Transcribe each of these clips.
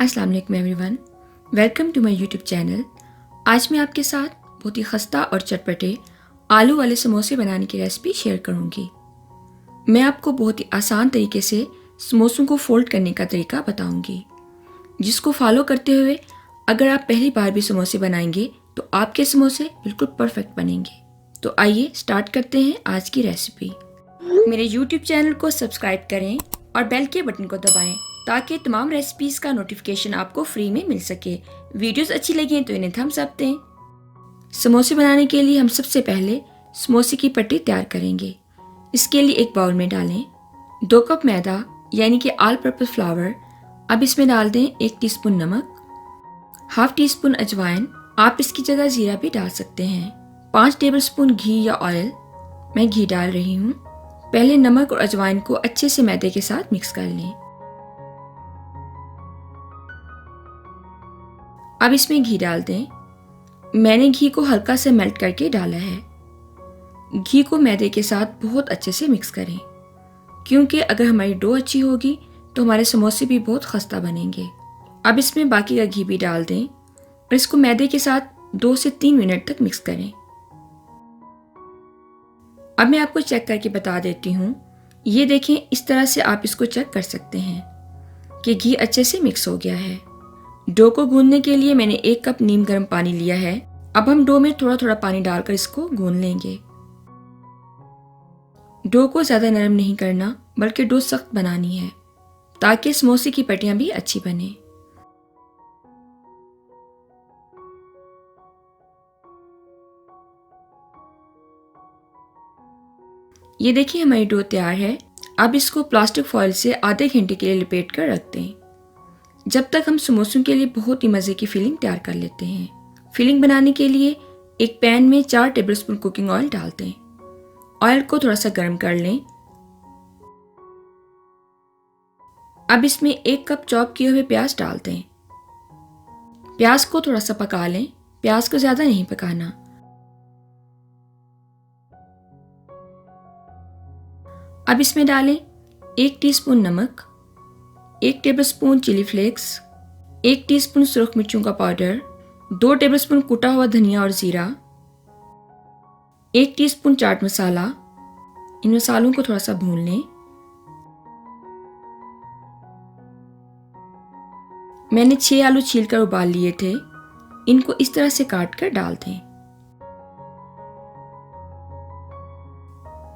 अस्सलाम वालेकुम everyone, welcome to my YouTube channel. आज मैं आपके साथ बहुत ही खस्ता और चटपटे आलू वाले समोसे बनाने की रेसिपी शेयर करूंगी। मैं आपको बहुत ही आसान तरीके से समोसों को फोल्ड करने का तरीका बताऊंगी, जिसको फॉलो करते हुए अगर आप पहली बार भी समोसे बनाएंगे तो आपके समोसे बिल्कुल परफेक्ट बनेंगे। तो आइए स्टार्ट करते हैं आज की रेसिपी। मेरे यूट्यूब चैनल को सब्सक्राइब करें और बेल के बटन को दबाएं ताकि तमाम रेसिपीज का नोटिफिकेशन आपको फ्री में मिल सके। वीडियोस अच्छी लगी तो इन्हें थम्स अप दें। समोसे बनाने के लिए हम सबसे पहले समोसे की पट्टी तैयार करेंगे। इसके लिए एक बाउल में डालें 2 कप मैदा यानी कि ऑल पर्पस फ्लावर। अब इसमें डाल दें 1 टीस्पून नमक, हाफ टी स्पून अजवाइन, आप इसकी जगह जीरा भी डाल सकते हैं, 5 टेबलस्पून घी या ऑयल, मैं घी डाल रही हूँ। पहले नमक और अजवाइन को अच्छे से मैदे के साथ मिक्स कर लें। अब इसमें घी डाल दें। मैंने घी को हल्का से मेल्ट करके डाला है। घी को मैदे के साथ बहुत अच्छे से मिक्स करें, क्योंकि अगर हमारी डो अच्छी होगी तो हमारे समोसे भी बहुत खस्ता बनेंगे। अब इसमें बाकी का घी भी डाल दें और इसको मैदे के साथ 2 से 3 मिनट तक मिक्स करें। अब मैं आपको चेक करके बता देती हूँ। ये देखें, इस तरह से आप इसको चेक कर सकते हैं कि घी अच्छे से मिक्स हो गया है। डो को गूंदने के लिए मैंने 1 कप नीम गर्म पानी लिया है। अब हम डो में थोड़ा थोड़ा पानी डालकर इसको गूंद लेंगे। डो को ज़्यादा नरम नहीं करना, बल्कि डो सख्त बनानी है ताकि समोसे की पट्टियां भी अच्छी बने। ये देखिए, हमारी डो तैयार है। अब इसको प्लास्टिक फॉइल से आधे घंटे के लिए लिपेट कर रख दें, जब तक हम समोसों के लिए बहुत ही मज़े की फिलिंग तैयार कर लेते हैं। फिलिंग बनाने के लिए एक पैन में 4 टेबलस्पून कुकिंग ऑयल डाल दें। ऑयल को थोड़ा सा गर्म कर लें। अब इसमें 1 कप चॉप किए हुए प्याज डाल दें। प्याज को थोड़ा सा पका लें, प्याज को ज़्यादा नहीं पकाना। अब इसमें डालें 1 टीस्पून नमक, 1 टेबलस्पून चिली फ्लेक्स, 1 टीस्पून सुरख मिर्चों का पाउडर, 2 टेबलस्पून कुटा हुआ धनिया और जीरा, 1 टीस्पून चाट मसाला। इन मसालों को थोड़ा सा भून लें। मैंने 6 आलू छीलकर उबाल लिए थे। इनको इस तरह से काट कर डाल दें।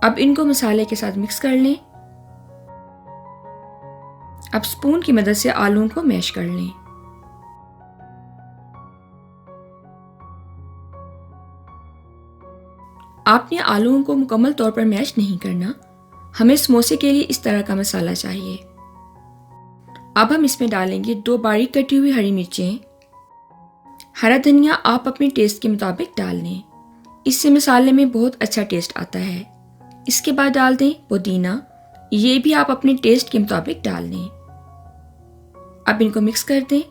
अब इनको मसाले के साथ मिक्स कर लें। अब स्पून की मदद से आलूओं को मैश कर लें। आपने आलूओं को मुकम्मल तौर पर मैश नहीं करना, हमें समोसे के लिए इस तरह का मसाला चाहिए। अब हम इसमें डालेंगे 2 बारीक कटी हुई हरी मिर्चें। हरा धनिया आप अपने टेस्ट के मुताबिक डाल लें, इससे मसाले में बहुत अच्छा टेस्ट आता है। इसके बाद डाल दें पुदीना, ये भी आप अपने टेस्ट के मुताबिक डाल लें। अब इनको मिक्स कर दें।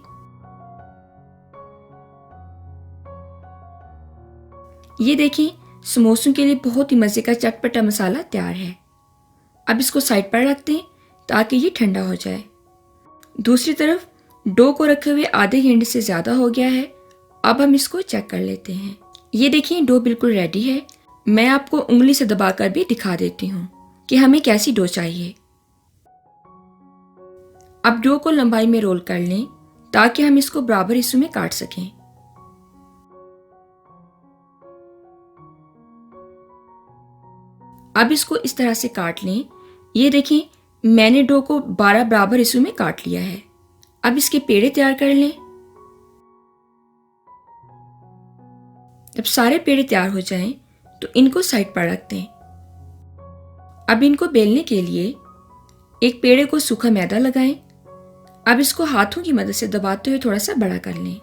ये देखें, समोसों के लिए बहुत ही मज़े का चटपटा मसाला तैयार है। अब इसको साइड पर रख दें ताकि ये ठंडा हो जाए। दूसरी तरफ डो को रखे हुए आधे घंटे से ज़्यादा हो गया है। अब हम इसको चेक कर लेते हैं। ये देखिए, डो बिल्कुल रेडी है। मैं आपको उंगली से दबाकर भी दिखा देती हूँ कि हमें कैसी डो चाहिए। अब डो को लंबाई में रोल कर लें ताकि हम इसको बराबर हिस्सों में काट सकें। अब इसको इस तरह से काट लें। ये देखें, मैंने डो को 12 बराबर हिस्सों में काट लिया है। अब इसके पेड़े तैयार कर लें। जब सारे पेड़े तैयार हो जाएं तो इनको साइड पर रख दें। अब इनको बेलने के लिए एक पेड़े को सूखा मैदा लगाएं। अब इसको हाथों की मदद से दबाते हुए थोड़ा सा बड़ा कर लें।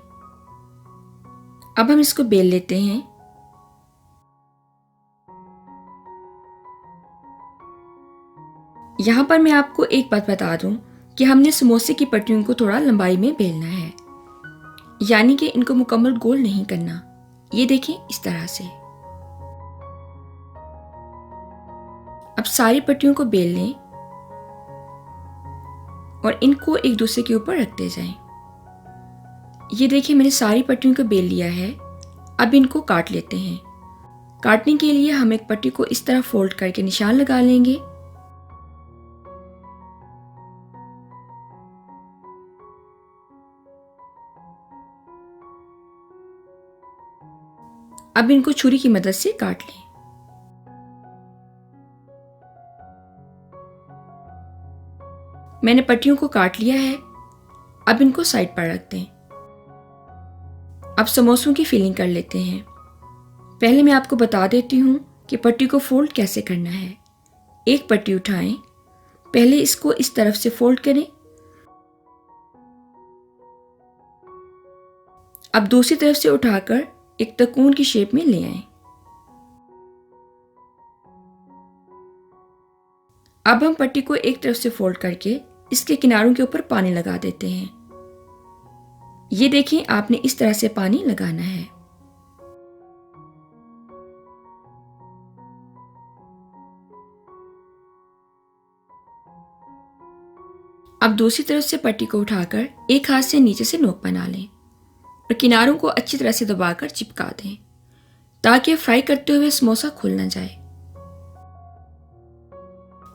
अब हम इसको बेल लेते हैं। यहाँ पर मैं आपको एक बात बता दूं कि हमने समोसे की पट्टियों को थोड़ा लंबाई में बेलना है, यानी कि इनको मुकम्मल गोल नहीं करना। ये देखें, इस तरह से। अब सारी पट्टियों को बेल लें और इनको एक दूसरे के ऊपर रखते जाएं। ये देखिए मैंने सारी पट्टियों को बेल लिया है। अब इनको काट लेते हैं। काटने के लिए हम एक पट्टी को इस तरह फोल्ड करके निशान लगा लेंगे। अब इनको छुरी की मदद से काट लें। मैंने पट्टियों को काट लिया है। अब इनको साइड पर रख दें। अब समोसों की फिलिंग कर लेते हैं। पहले मैं आपको बता देती हूँ कि पट्टी को फोल्ड कैसे करना है। एक पट्टी उठाएं, पहले इसको इस तरफ से फोल्ड करें। अब दूसरी तरफ से उठाकर एक त्रिकोण की शेप में ले आएं। अब हम पट्टी को एक तरफ से फोल्ड करके इसके किनारों के ऊपर पानी लगा देते हैं। ये देखें, आपने इस तरह से पानी लगाना है। अब दूसरी तरफ से पट्टी को उठाकर एक हाथ से नीचे से नोक बना लें और किनारों को अच्छी तरह से दबाकर चिपका दें ताकि फ्राई करते हुए समोसा खुल ना जाए।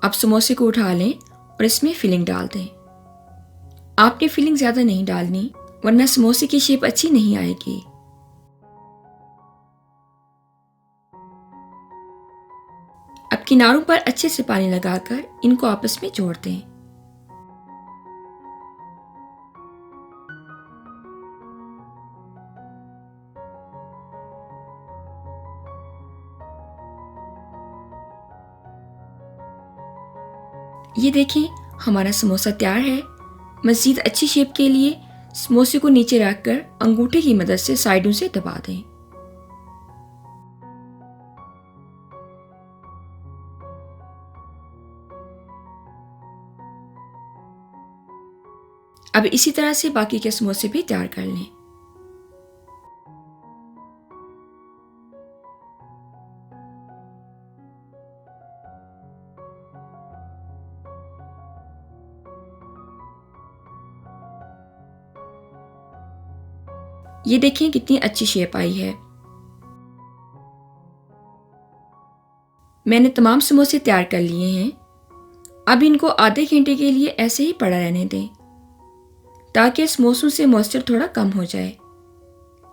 अब समोसे को उठा लें और इसमें फिलिंग डाल दें। आपने फिलिंग ज्यादा नहीं डालनी वरना समोसे की शेप अच्छी नहीं आएगी। अब किनारों पर अच्छे से पानी लगाकर इनको आपस में जोड़ दें। ये देखें, हमारा समोसा तैयार है। मज़ीद अच्छी शेप के लिए समोसे को नीचे रखकर अंगूठे की मदद से साइडों से दबा दें। अब इसी तरह से बाकी के समोसे भी तैयार कर लें। ये देखें कितनी अच्छी शेप आई है। मैंने तमाम समोसे तैयार कर लिए हैं। अब इनको आधे घंटे के लिए ऐसे ही पड़ा रहने दें ताकि समोसों से मॉइस्चर थोड़ा कम हो जाए।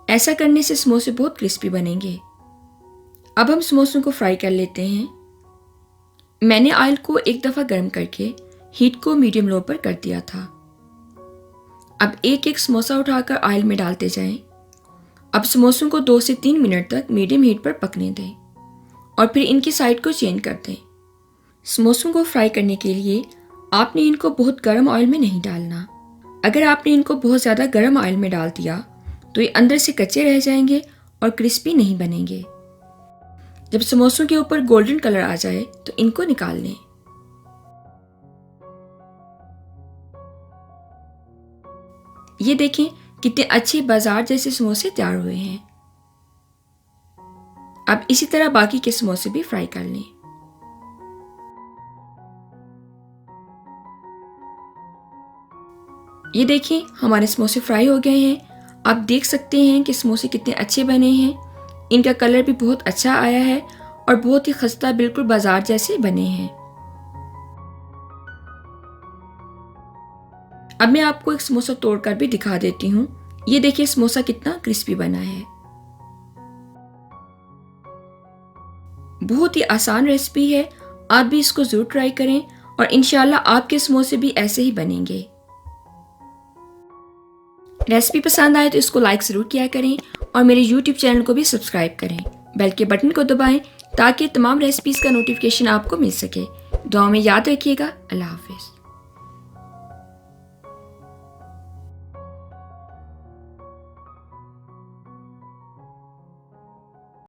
ऐसा करने से समोसे बहुत क्रिस्पी बनेंगे। अब हम समोसों को फ्राई कर लेते हैं। मैंने ऑयल को एक दफ़ा गर्म करके हीट को मीडियम लो पर कर दिया था। अब एक एक समोसा उठाकर ऑयल में डालते जाएं। अब समोसों को 2 से 3 मिनट तक मीडियम हीट पर पकने दें और फिर इनकी साइड को चेंज कर दें। समोसों को फ्राई करने के लिए आपने इनको बहुत गर्म ऑयल में नहीं डालना। अगर आपने इनको बहुत ज़्यादा गर्म ऑयल में डाल दिया तो ये अंदर से कच्चे रह जाएंगे और क्रिस्पी नहीं बनेंगे। जब समोसों के ऊपर गोल्डन कलर आ जाए तो इनको निकाल लें। ये देखें कितने अच्छे बाजार जैसे समोसे तैयार हुए हैं। अब इसी तरह बाकी के समोसे भी फ्राई कर लें। ये देखें हमारे समोसे फ्राई हो गए हैं। आप देख सकते हैं कि समोसे कितने अच्छे बने हैं। इनका कलर भी बहुत अच्छा आया है और बहुत ही खस्ता बिल्कुल बाजार जैसे बने हैं। अब मैं आपको एक समोसा तोड़कर भी दिखा देती हूँ। ये देखिए समोसा कितना क्रिस्पी बना है। बहुत ही आसान रेसिपी है, आप भी इसको जरूर ट्राई करें और इंशाल्लाह आपके समोसे भी ऐसे ही बनेंगे। रेसिपी पसंद आए तो इसको लाइक ज़रूर किया करें और मेरे YouTube चैनल को भी सब्सक्राइब करें। बेल के बटन को दबाएं ताकि तमाम रेसिपीज़ का नोटिफिकेशन आपको मिल सके। दुआ में याद रखिएगा। अल्लाह हाफिज़।